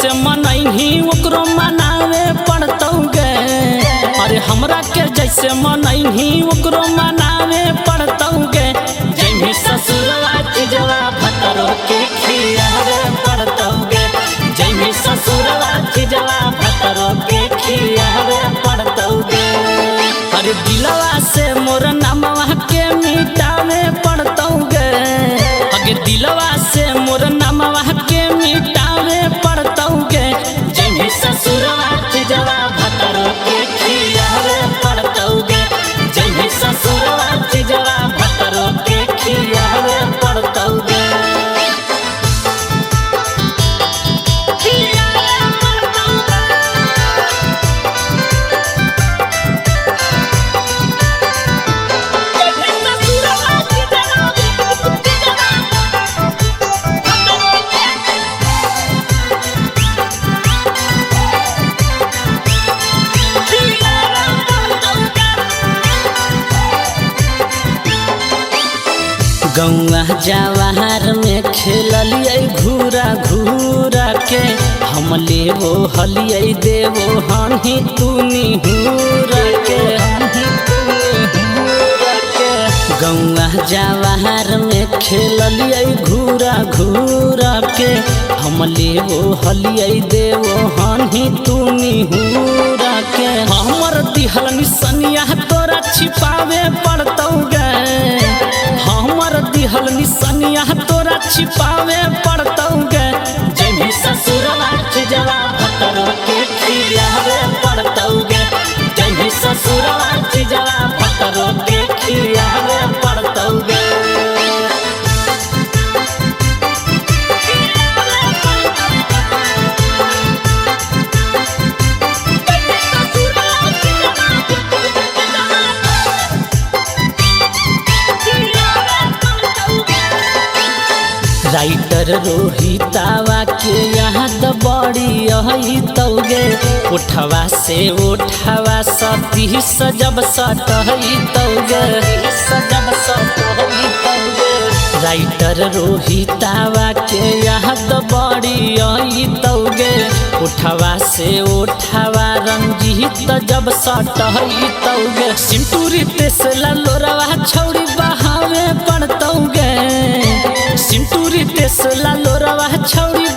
जैसे मनही ओकरो मनावे पड़तौगे। अरे हमरा के जैसे मनही ओकरो मनावे पड़तौगे। जैमी ससुरवा चिजवा भतरो के खियावे पड़तौगे। जैमी ससुरवा चिजवा भतरो के खियावे पड़तौगे। अरे दिलवा से मोर नामवा के मिटावे पड़तौगे। अगे दिलवा से मोर नामवा के मिटावे पड़तौगे। जैमी ससुरवा चिजवा भतरो के खियावे पड़तौगे। जैमी ससुरवा चिजवा भतरो के खियावे पड़तौगे। गौआ जवाहर में खेलिए घूरा घूरा के। हम लेवो हलिए देवो हनी तूनी हूरा के। गौआ जवाहर में खेलिए घूरा घूरा के। हम लेवो हलिए देवो हनी तूनी हूरा के। हमर दिहल निसनिया तोरा छिपावे पड़तौगे। हमर दिहल निसनिया तोरा छिपावे पड़तौगे। जैमी ससुरवा चिजवा भतरो के खियावे पड़तौगे। जैमी ससुरवा चिजवा भतरो के खियावे पड़तौगे। राइटर रोहितावा के याद बड़ी आई तौगे। उठवा से उठवा सती सजब सटही तौगे। सजब सटही तौगे। राइटर रोहितावा के याद बड़ी आई तौगे। उठवा से उठवा रंजीत जब सटही तौगे। सिंटूरी तेसला लोरवा छौड़ी बहावे पड़तौगे। सिंटूरी तेसला लोरवा छौड़ी